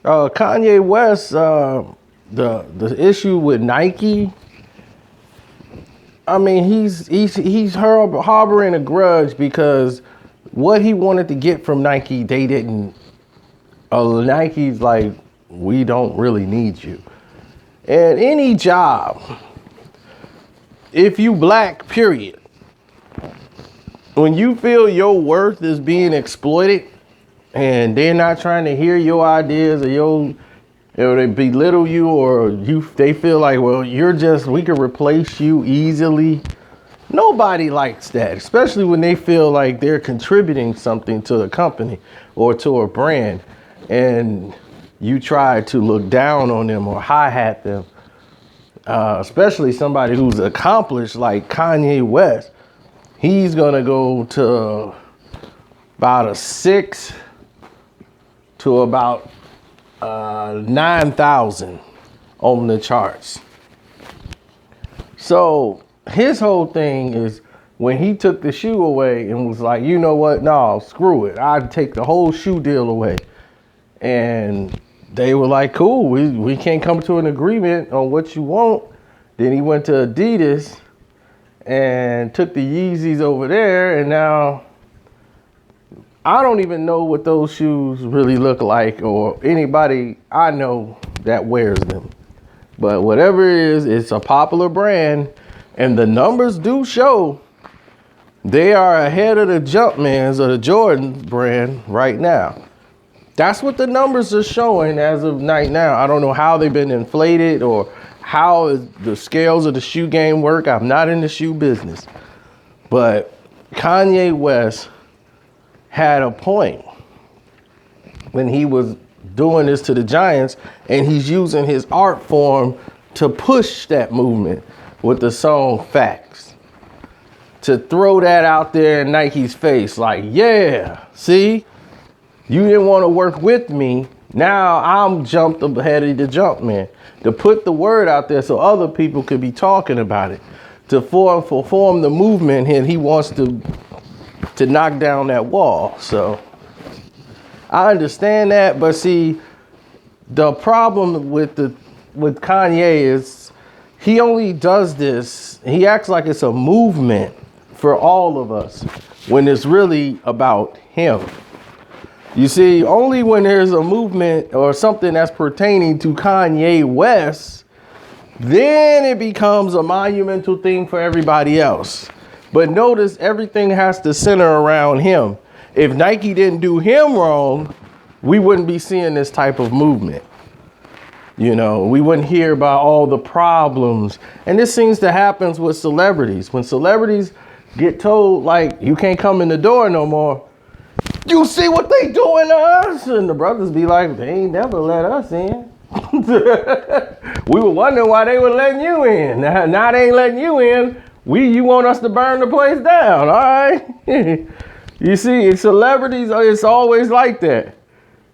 Kanye West, the issue with Nike. I mean, he's harboring a grudge because what he wanted to get from Nike, they didn't. Nike's like, we don't really need you. And any job, if you black, period, when you feel your worth is being exploited and they're not trying to hear your ideas or they belittle you they feel like, well, we can replace you easily. Nobody likes that, especially when they feel like they're contributing something to the company or to a brand and you try to look down on them or hi-hat them, especially somebody who's accomplished like Kanye West. He's gonna go to about a 6 to about 9,000 on the charts. So his whole thing is when he took the shoe away and was like, you know what? No, screw it. I'd take the whole shoe deal away. And they were like, cool, we can't come to an agreement on what you want. Then he went to Adidas and took the Yeezys over there. And now I don't even know what those shoes really look like or anybody I know that wears them. But whatever it is, it's a popular brand. And the numbers do show they are ahead of the Jumpmans or the Jordan brand right now. That's what the numbers are showing as of right now. I don't know how they've been inflated or how the scales of the shoe game work. I'm not in the shoe business. But Kanye West had a point when he was doing this to the Giants, and he's using his art form to push that movement with the song Facts. To throw that out there in Nike's face, like, yeah, see? You didn't want to work with me. Now I'm jumped ahead of the Jumpman. To put the word out there so other people could be talking about it. To form the movement, and he wants to knock down that wall. So I understand that, but see, the problem with Kanye is he only does this. He acts like it's a movement for all of us when it's really about him. You see, only when there's a movement or something that's pertaining to Kanye West, then it becomes a monumental thing for everybody else. But notice everything has to center around him. If Nike didn't do him wrong, we wouldn't be seeing this type of movement. You know, we wouldn't hear about all the problems. And this seems to happen with celebrities. When celebrities get told, like, you can't come in the door no more, you see what they doing to us? And the brothers be like, they ain't never let us in. We were wondering why they were letting you in. Now they ain't letting you in. You want us to burn the place down, all right? You see, celebrities, it's always like that.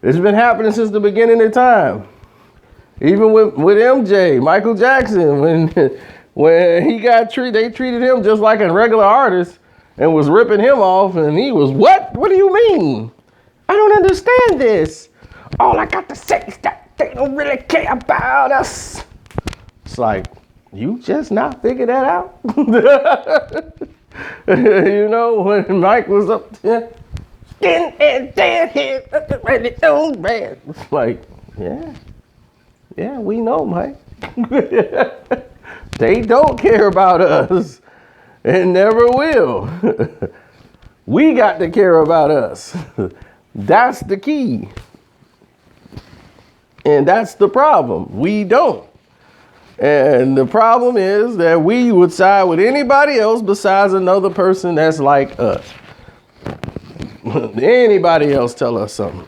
It's been happening since the beginning of time. Even with MJ, Michael Jackson, when he got treated, they treated him just like a regular artist and was ripping him off, and he was, what? What do you mean? I don't understand this. All I got to say is that they don't really care about us. It's like, you just not figure that out? You know, when Mike was up there, skin and dead head, ready to bad. It's like, yeah, we know, Mike. They don't care about us and never will. We got to care about us. That's the key. And that's the problem. We don't. And the problem is that we would side with anybody else besides another person that's like us. Anybody else tell us something.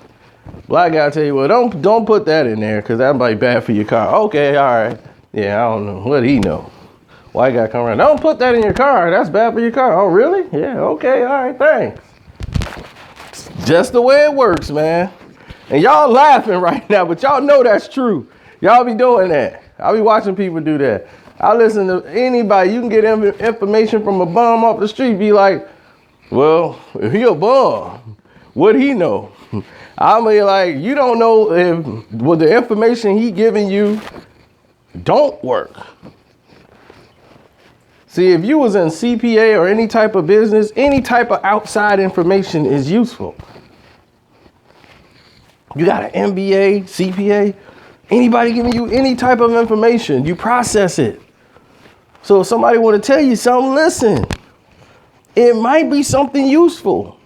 Black guy tell you, well, don't put that in there because that might be bad for your car. Okay, all right. Yeah, I don't know. What do he know? White guy come around, don't put that in your car. That's bad for your car. Oh, really? Yeah, okay, all right, thanks. It's just the way it works, man. And y'all laughing right now, but y'all know that's true. Y'all be doing that. I be watching people do that. I listen to anybody. You can get information from a bum off the street. Be like, well, if he a bum, what he know? I mean, like, you don't know if the information he giving you don't work. See, if you was in CPA or any type of business, any type of outside information is useful. You got an MBA, CPA, anybody giving you any type of information, you process it. So if somebody want to tell you something, listen. It might be something useful.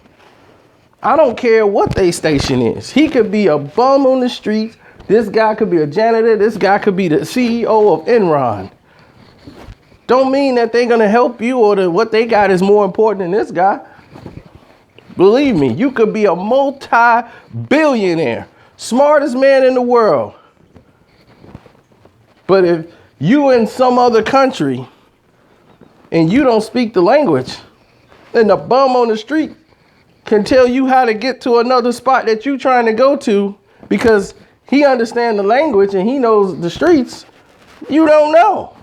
I don't care what their station is. He could be a bum on the streets. This guy could be a janitor. This guy could be the CEO of Enron. Don't mean that they're going to help you or that what they got is more important than this guy. Believe me, you could be a multi-billionaire, smartest man in the world. But if you in some other country and you don't speak the language, then the bum on the street can tell you how to get to another spot that you're trying to go to because he understands the language and he knows the streets. You don't know.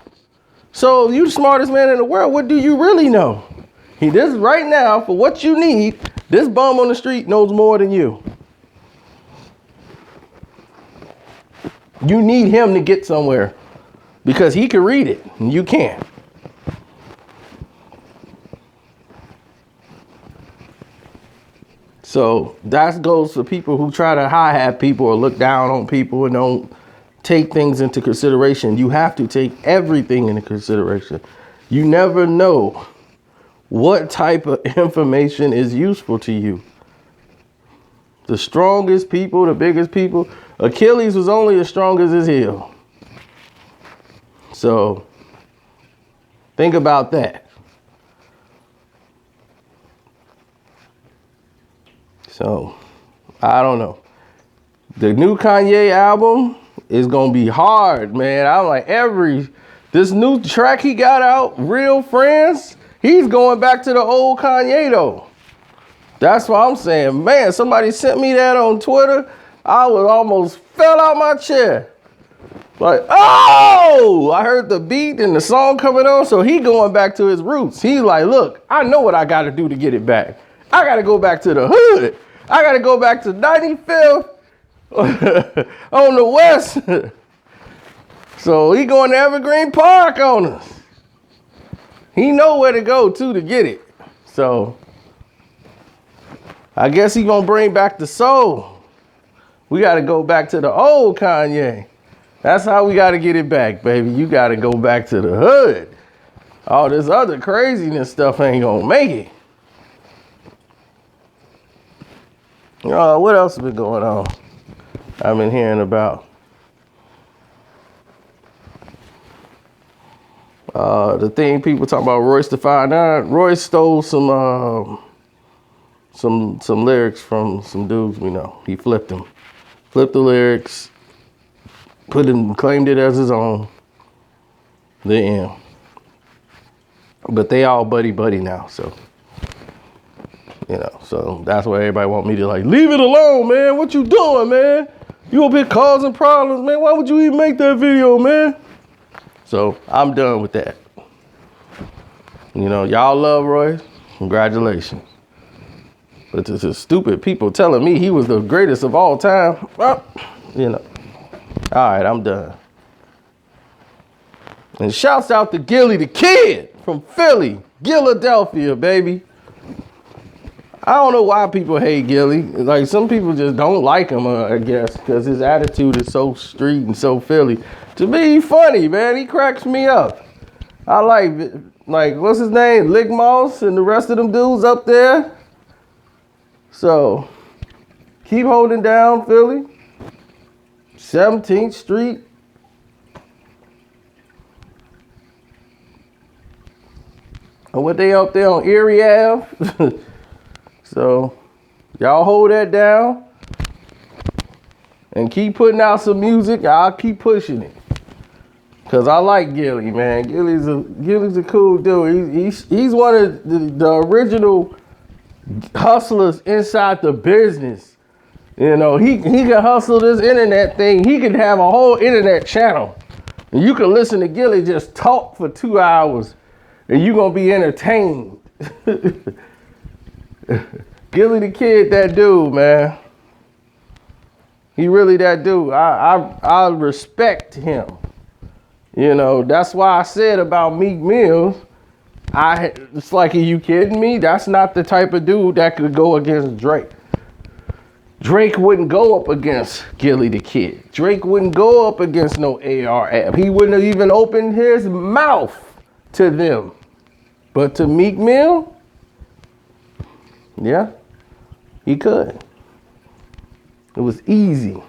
So you the smartest man in the world, what do you really know? This right now, for what you need, this bum on the street knows more than you. You need him to get somewhere because he can read it and you can't. So that goes for people who try to hi-hat people or look down on people and don't take things into consideration. You have to take everything into consideration. You never know what type of information is useful to you. The strongest people, the biggest people, Achilles was only as strong as his heel. So think about that. So I don't know. The new Kanye album is gonna be hard, man. I'm like, this new track he got out, Real Friends, he's going back to the old Kanye though. That's what I'm saying. Man, somebody sent me that on Twitter. I was almost fell out my chair. Like, oh, I heard the beat and the song coming on. So he going back to his roots. He's like, look, I know what I got to do to get it back. I got to go back to the hood. I got to go back to 95th on the west. So he going to Evergreen Park on us. He know where to go to get it. So I guess he gonna bring back the soul. We got to go back to the old Kanye. That's how we got to get it back, baby. You got to go back to the hood. All this other craziness stuff ain't gonna make it. What else has been going on? I've been hearing about the thing people talking about Royce the 5'9". Royce stole some lyrics from some dudes we know. He flipped the lyrics, claimed it as his own. The end. But they all buddy now, so. So that's why everybody want me to like, leave it alone, man. What you doing, man? You up here causing problems, man. Why would you even make that video, man? So I'm done with that. Y'all love Royce. Congratulations. But this is stupid people telling me he was the greatest of all time. Well, All right, I'm done. And shouts out to Gilly the Kid from Philly, Philadelphia, baby. I don't know why people hate Gilly. Like, some people just don't like him, I guess, because his attitude is so street and so Philly. To me, he's funny, man. He cracks me up. I like, what's his name? Lick Moss and the rest of them dudes up there. So, keep holding down Philly. 17th Street. And what they up there on Erie Ave. So, y'all hold that down and keep putting out some music. I'll keep pushing it. Cause I like Gilly, man. Gilly's a cool dude. He's one of the original hustlers inside the business. He can hustle this internet thing. He can have a whole internet channel. And you can listen to Gilly just talk for 2 hours and you're gonna be entertained. Gilly the Kid, that dude, man. He really that dude. I respect him. You know, that's why I said about Meek Mills. It's like, are you kidding me? That's not the type of dude that could go against Drake. Drake wouldn't go up against Gilly the Kid. Drake wouldn't go up against no AR-AB. He wouldn't have even opened his mouth to them. But to Meek Mill, yeah, he could. It was easy.